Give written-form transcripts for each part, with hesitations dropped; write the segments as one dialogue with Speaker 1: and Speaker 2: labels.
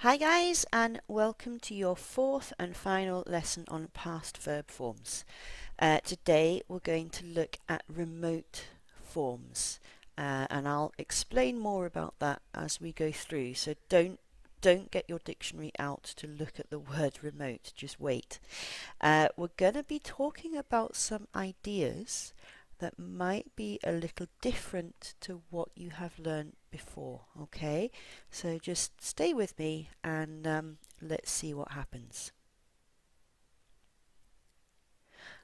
Speaker 1: Hi guys, and welcome to your fourth and final lesson on past verb forms. Today we're going to look at remote forms, and I'll explain more about that as we go through. So don't get your dictionary out to look at the word remote. Just wait. We're going to be talking about some ideas that might be a little different to what you have learned before, okay? So just stay with me and let's see what happens.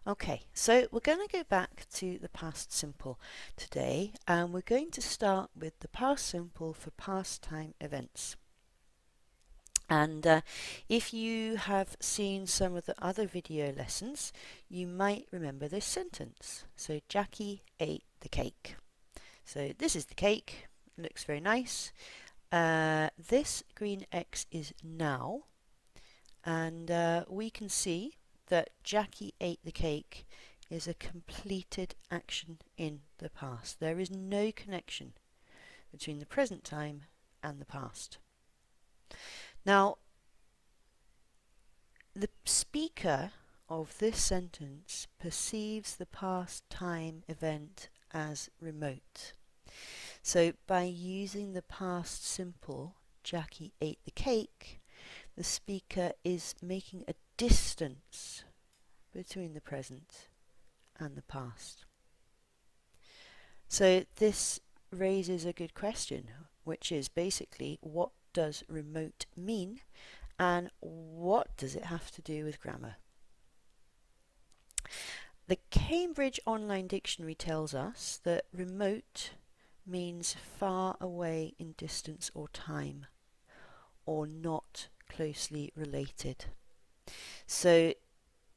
Speaker 1: Okay, so we're going to go back to the past simple today, and we're going to start with the past simple for past time events. And if you have seen some of the other video lessons, you might remember this sentence. So Jackie ate the cake. So this is the cake. Looks very nice. This green X is now, and we can see that Jackie ate the cake is a completed action in the past. There is no connection between the present time and the past. Now, the speaker of this sentence perceives the past time event as remote. So by using the past simple, Jackie ate the cake, the speaker is making a distance between the present and the past. So this raises a good question, which is basically, what does remote mean and what does it have to do with grammar? The Cambridge Online Dictionary tells us that remote means far away in distance or time, or not closely related. So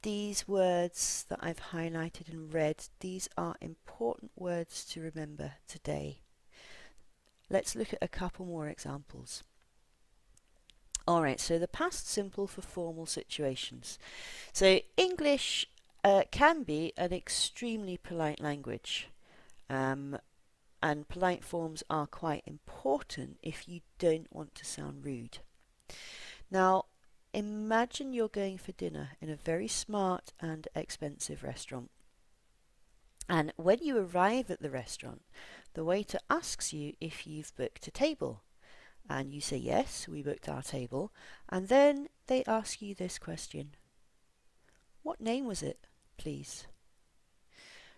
Speaker 1: these words that I've highlighted and read, these are important words to remember today. Let's look at a couple more examples. Alright, so the past simple for formal situations. So English can be an extremely polite language. And polite forms are quite important if you don't want to sound rude. Now, imagine you're going for dinner in a very smart and expensive restaurant. And when you arrive at the restaurant, the waiter asks you if you've booked a table. And you say, yes, we booked our table. And then they ask you this question. What name was it, please?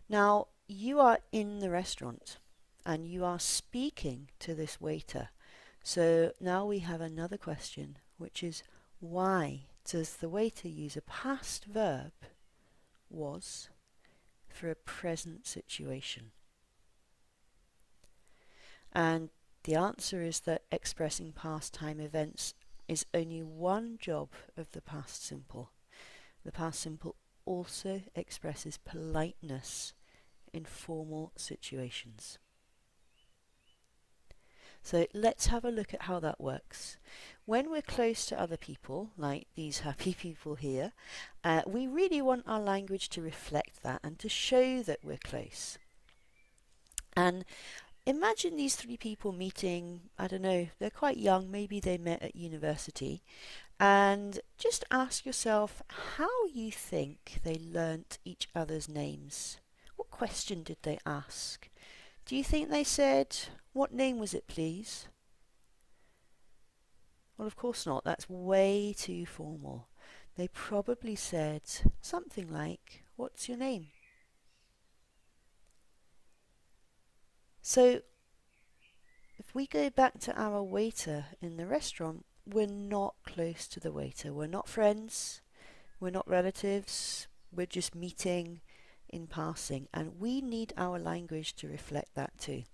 Speaker 1: Now, you are in the restaurant and you are speaking to this waiter. So now we have another question, which is, why does the waiter use a past verb, was, for a present situation? And the answer is that expressing past time events is only one job of the past simple. The past simple also expresses politeness in formal situations. So let's have a look at how that works. When we're close to other people, like these happy people here, we really want our language to reflect that and to show that we're close. And imagine these three people meeting, I don't know, they're quite young, maybe they met at university, and just ask yourself how you think they learnt each other's names. What question did they ask? Do you think they said, what name was it, please? Well, of course not. That's way too formal. They probably said something like, what's your name? So if we go back to our waiter in the restaurant, we're not close to the waiter. We're not friends. We're not relatives. We're just meeting in passing. And we need our language to reflect that too.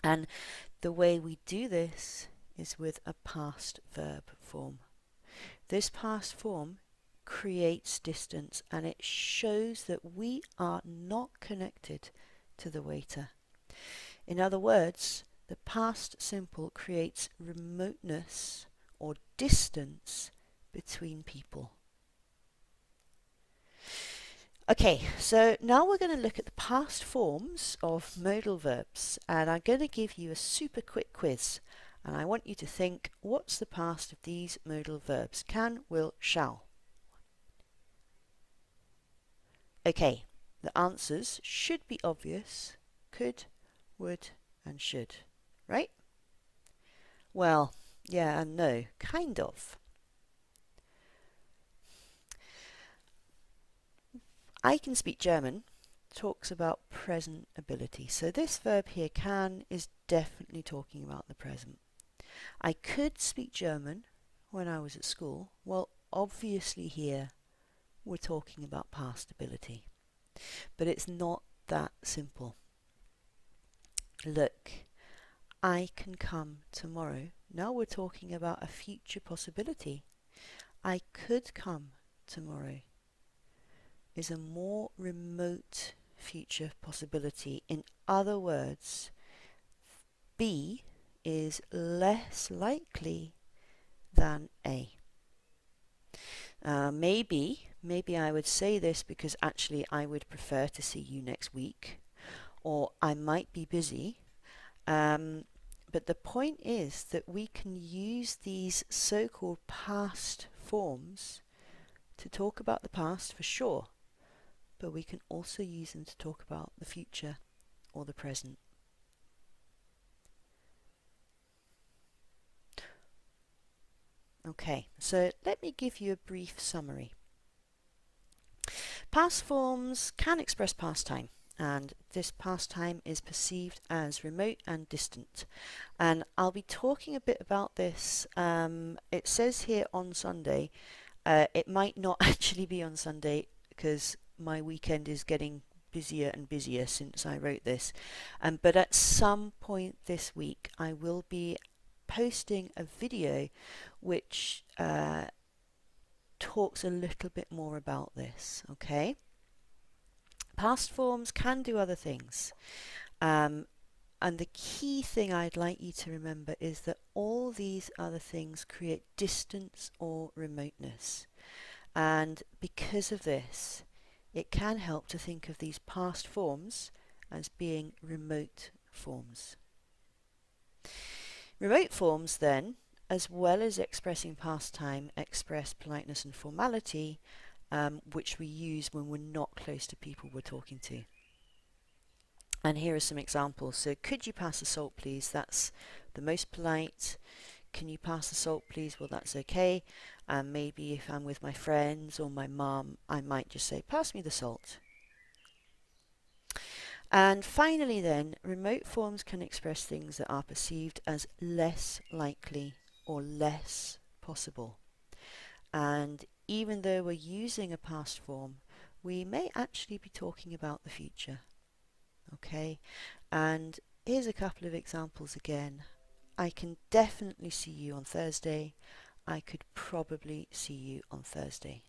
Speaker 1: And the way we do this is with a past verb form. This past form creates distance and it shows that we are not connected to the waiter. In other words, the past simple creates remoteness or distance between people. Okay, so now we're going to look at the past forms of modal verbs, and I'm going to give you a super quick quiz. And I want you to think, what's the past of these modal verbs? Can, will, shall. Okay, the answers should be obvious. Could, would, and should. Right? Well, yeah and no. Kind of. I can speak German talks about present ability. So this verb here, can, is definitely talking about the present. I could speak German when I was at school. Well, obviously here we're talking about past ability. But it's not that simple. Look, I can come tomorrow. Now we're talking about a future possibility. I could come tomorrow is a more remote future possibility. In other words, B is less likely than A. Maybe I would say this because actually I would prefer to see you next week, or I might be busy. But the point is that we can use these so-called past forms to talk about the past for sure, but we can also use them to talk about the future or the present. Okay, so let me give you a brief summary. Past forms can express past time, and this past time is perceived as remote and distant. And I'll be talking a bit about this. It says here on Sunday. It might not actually be on Sunday because my weekend is getting busier and busier since I wrote this. But at some point this week, I will be posting a video which talks a little bit more about this, okay? Past forms can do other things. And the key thing I'd like you to remember is that all these other things create distance or remoteness. And because of this, it can help to think of these past forms as being remote forms. Remote forms then, as well as expressing past time, express politeness and formality, which we use when we're not close to people we're talking to. And here are some examples. So, could you pass the salt please? That's the most polite. Can you pass the salt please? Well, that's okay. And maybe if I'm with my friends or my mum, I might just say, pass me the salt. And finally then, remote forms can express things that are perceived as less likely or less possible. And even though we're using a past form, we may actually be talking about the future. Okay? And here's a couple of examples again. I can definitely see you on Thursday. I could probably see you on Thursday.